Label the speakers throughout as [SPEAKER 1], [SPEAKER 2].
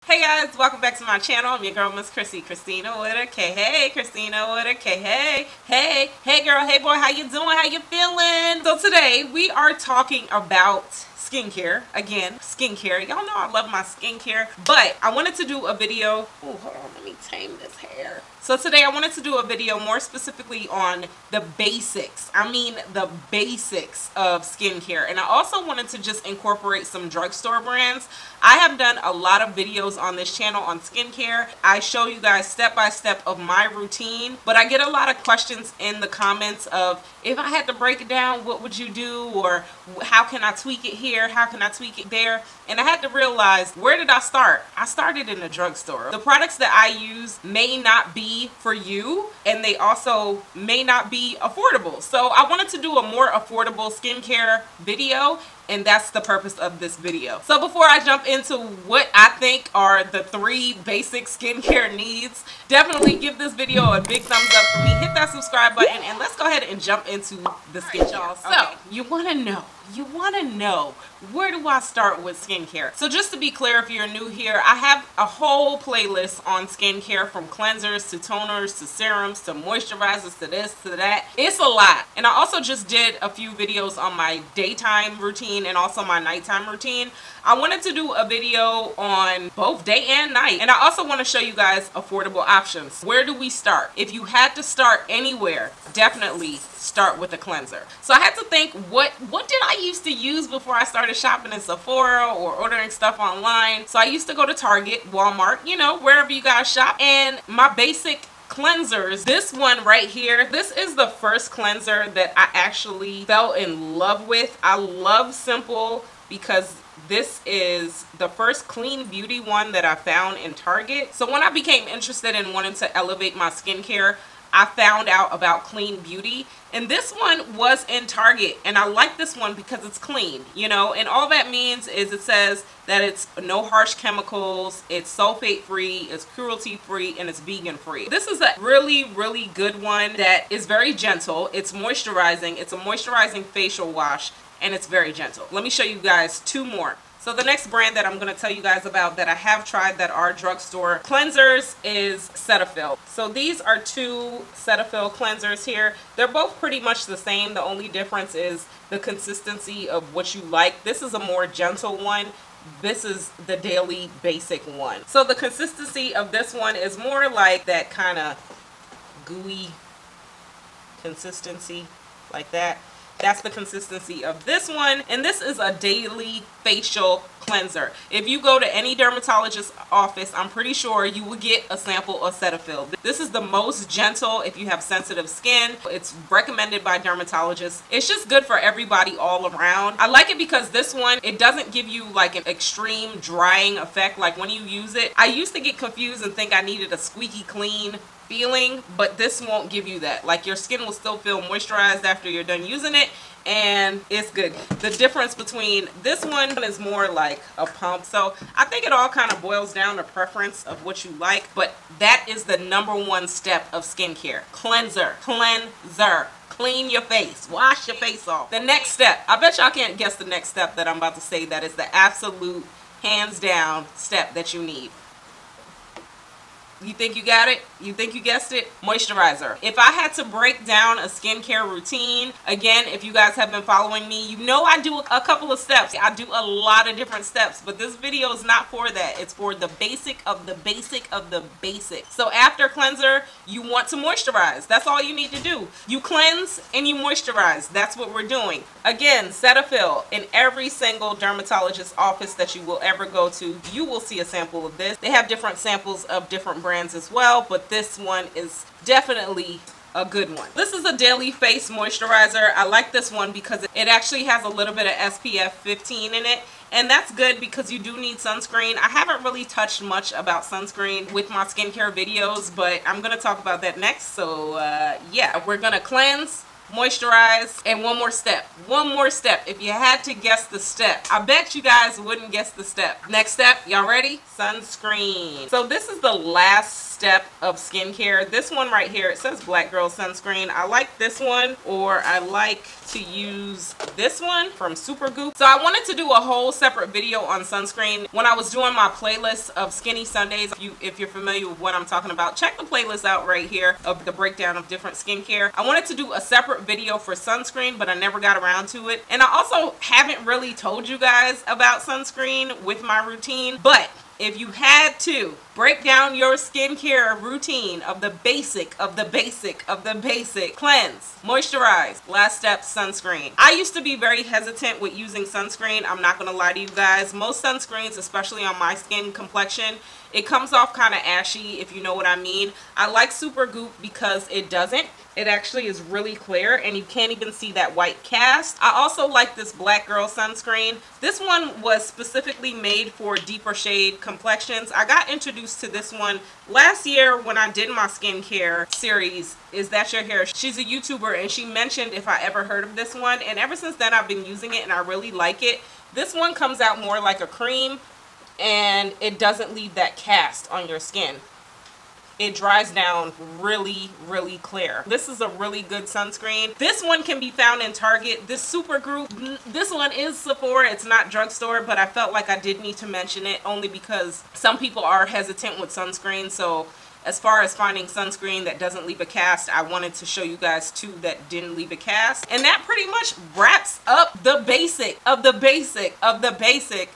[SPEAKER 1] Hey guys, welcome back to my channel. I'm your girl, Miss Khrissy. Christina with a K. Hey, Christina with a K. Hey, hey, hey girl, hey boy, how you doing? How you feeling? So today we are talking about skincare. Again, skincare. Y'all know I love my skincare, but I wanted to do a video. Oh, hold on, let me tame this hair. So today I wanted to do a video more specifically on the basics. I mean the basics of skincare. And I also wanted to just incorporate some drugstore brands. I have done a lot of videos on this channel on skincare. I show you guys step by step of my routine, but I get a lot of questions in the comments of, if I had to break it down, what would you do? Or how can I tweak it here? How can I tweak it there? And I had to realize, where did I start? I started in the drugstore. The products that I use may not be for you, and they also may not be affordable. So I wanted to do a more affordable skincare video, and that's the purpose of this video. So before I jump into what I think are the 3 basic skincare needs, definitely give this video a big thumbs up for me. Hit that subscribe button, and let's go ahead and jump into the skincare. Y'all. So you want to know, where do I start with skincare? So just to be clear, if you're new here, I have a whole playlist on skincare, from cleansers to toners to serums to moisturizers to this to that. It's a lot. And I also just did a few videos on my daytime routine and also my nighttime routine. I wanted to do a video on both day and night, and I also want to show you guys affordable options. Where do we start? If you had to start anywhere, definitely start with a cleanser. So I had to think, what did I used to use before I started shopping in Sephora or ordering stuff online? So I used to go to Target, Walmart, you know, wherever you guys shop, and my basic cleansers. This one right here, this is the first cleanser that I actually fell in love with. I love Simple because this is the first clean beauty one that I found in Target. So when I became interested in wanting to elevate my skincare, I found out about clean beauty, and this one was in Target, and I like this one because it's clean, you know, and all that means is it says that it's no harsh chemicals, it's sulfate free, it's cruelty free, and it's vegan free. This is a really good one that is very gentle. It's moisturizing. It's a moisturizing facial wash, and it's very gentle. Let me show you guys 2 more. So the next brand that I'm going to tell you guys about that I have tried that are drugstore cleansers is Cetaphil. So these are 2 Cetaphil cleansers here. They're both pretty much the same. The only difference is the consistency of what you like. This is a more gentle one. This is the daily basic one. So the consistency of this one is more like that kind of gooey consistency, like that. That's the consistency of this one, and this is a daily facial cleanser. If you go to any dermatologist's office, I'm pretty sure you will get a sample of Cetaphil. This is the most gentle if you have sensitive skin. It's recommended by dermatologists. It's just good for everybody all around. I like it because this one, it doesn't give you like an extreme drying effect like when you use it. I used to get confused and think I needed a squeaky clean feeling, but this won't give you that. Like, your skin will still feel moisturized after you're done using it, and it's good. The difference between this one is more like a pump. So I think it all kind of boils down to preference of what you like, but that is the #1 step of skincare. Cleanser. Clean your face. Wash your face off. The next step, I bet y'all can't guess the next step that I'm about to say that is the absolute hands down step that you need. You think you got it? You think you guessed it? Moisturizer. If I had to break down a skincare routine, again, if you guys have been following me, you know I do a couple of steps. I do a lot of different steps, but this video is not for that. It's for the basic of the basic of the basic. So after cleanser, you want to moisturize. That's all you need to do. You cleanse and you moisturize. That's what we're doing. Again, Cetaphil. In every single dermatologist's office that you will ever go to, you will see a sample of this. They have different samples of different brands as well, but this one is definitely a good one. This is a daily face moisturizer. I like this one because it actually has a little bit of SPF 15 in it, and that's good because you do need sunscreen. I haven't really touched much about sunscreen with my skincare videos, but I'm gonna talk about that next. So yeah, we're gonna cleanse, moisturize, and one more step. One more step. If you had to guess the step, I bet you guys wouldn't guess the step. Next step, y'all ready? Sunscreen. So this is the last step of skincare. This one right here, it says Black Girl Sunscreen. I like this one, or I like to use this one from Supergoop. So I wanted to do a whole separate video on sunscreen. When I was doing my playlist of Skinny Sundays, if you're familiar with what I'm talking about, check the playlist out right here of the breakdown of different skincare. I wanted to do a separate video for sunscreen, but I never got around to it. And I also haven't really told you guys about sunscreen with my routine, but if you had to break down your skincare routine of the basic, cleanse, moisturize, last step, sunscreen. I used to be very hesitant with using sunscreen. I'm not going to lie to you guys. Most sunscreens, especially on my skin complexion, it comes off kind of ashy, if you know what I mean. I like Supergoop because it doesn't. It actually is really clear and you can't even see that white cast. I also like this Black Girl sunscreen. This one was specifically made for deeper shade complexions. I got introduced to this one last year when I did my skincare series, Is That Your Hair? She's a YouTuber and she mentioned if I ever heard of this one, and ever since then I've been using it and I really like it. This one comes out more like a cream and it doesn't leave that cast on your skin. It dries down really, really clear. This is a really good sunscreen. This one can be found in Target. This Supergoop, this one is Sephora. It's not drugstore, but I felt like I did need to mention it only because some people are hesitant with sunscreen. So as far as finding sunscreen that doesn't leave a cast, I wanted to show you guys two that didn't leave a cast. And that pretty much wraps up the basic of the basic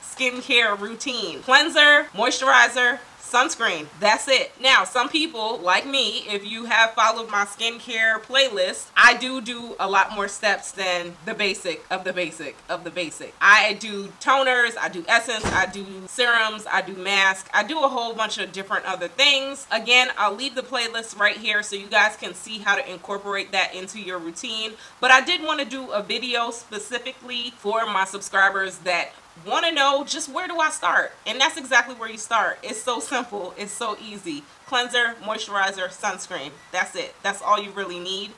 [SPEAKER 1] skincare routine. Cleanser, moisturizer, sunscreen. That's it. Now, some people like me, if you have followed my skincare playlist, I do a lot more steps than the basic of the basic of the basic. I do toners, I do essence, I do serums, I do mask, I do a whole bunch of different other things. Again, I'll leave the playlist right here so you guys can see how to incorporate that into your routine. But I did want to do a video specifically for my subscribers that want to know just where do I start, and that's exactly where you start. It's so simple, it's so easy. Cleanser, moisturizer, sunscreen. That's it. That's all you really need.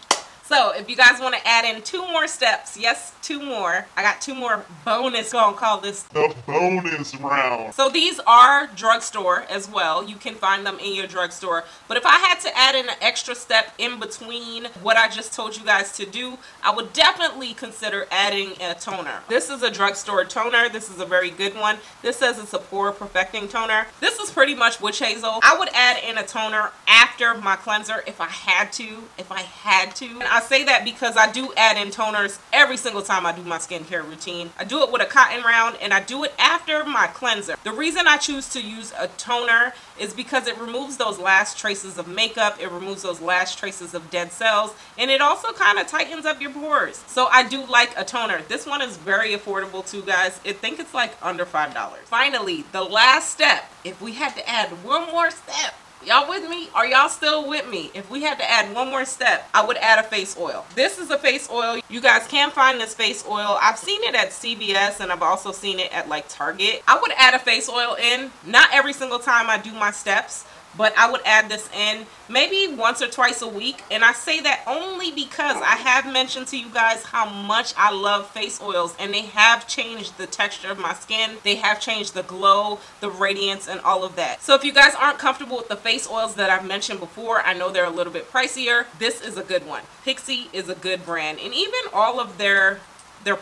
[SPEAKER 1] So if you guys want to add in 2 more steps, yes, 2 more. I got 2 more bonus, gonna call this the bonus round. So these are drugstore as well. You can find them in your drugstore. But if I had to add in an extra step in between what I just told you guys to do, I would definitely consider adding a toner. This is a drugstore toner. This is a very good one. This says it's a pore perfecting toner. This is pretty much witch hazel. I would add in a toner after my cleanser if I had to. And I say that because I do add in toners every single time I do my skincare routine. I do it with a cotton round and I do it after my cleanser. The reason I choose to use a toner is because it removes those last traces of makeup, it removes those last traces of dead cells, and it also kind of tightens up your pores. So I do like a toner. This one is very affordable too, guys. I think it's like under $5. Finally, the last step, if we had to add one more step, y'all with me? Are y'all still with me? If we had to add one more step, I would add a face oil. This is a face oil. You guys can find this face oil. I've seen it at CVS and I've also seen it at like Target. I would add a face oil in, not every single time I do my steps, but I would add this in maybe once or twice a week. And I say that only because I have mentioned to you guys how much I love face oils, and they have changed the texture of my skin. They have changed the glow, the radiance, and all of that. So if you guys aren't comfortable with the face oils that I've mentioned before, I know they're a little bit pricier. This is a good one. Khrissy is a good brand, and even all of their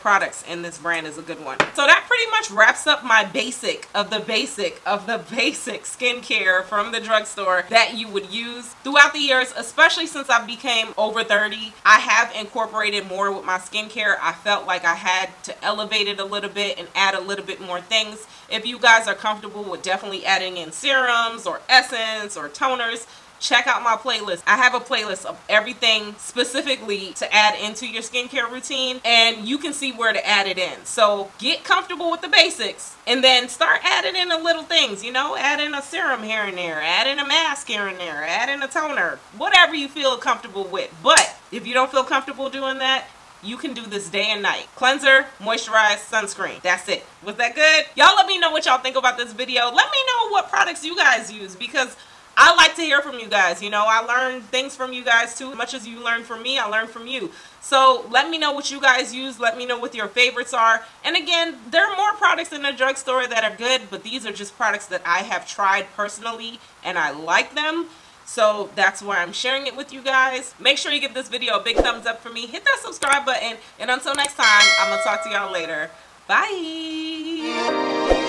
[SPEAKER 1] products in this brand is a good one. So that pretty much wraps up my basic of the basic skincare from the drugstore that you would use throughout the years, especially since I became over 30. I have incorporated more with my skincare. I felt like I had to elevate it a little bit and add a little bit more things. If you guys are comfortable with definitely adding in serums or essence or toners, check out my playlist. I have a playlist of everything specifically to add into your skincare routine, and you can see where to add it in. So get comfortable with the basics and then start adding in the little things, you know, add in a serum here and there, add in a mask here and there, add in a toner, whatever you feel comfortable with. But if you don't feel comfortable doing that, you can do this day and night. Cleanser, moisturize, sunscreen. That's it. Was that good? Y'all let me know what y'all think about this video. Let me know what products you guys use, because I like to hear from you guys. You know, I learn things from you guys too. As much as you learn from me, I learn from you. So let me know what you guys use. Let me know what your favorites are. And again, there are more products in the drugstore that are good, but these are just products that I have tried personally and I like them. So that's why I'm sharing it with you guys. Make sure you give this video a big thumbs up for me. Hit that subscribe button. And until next time, I'm going to talk to y'all later. Bye.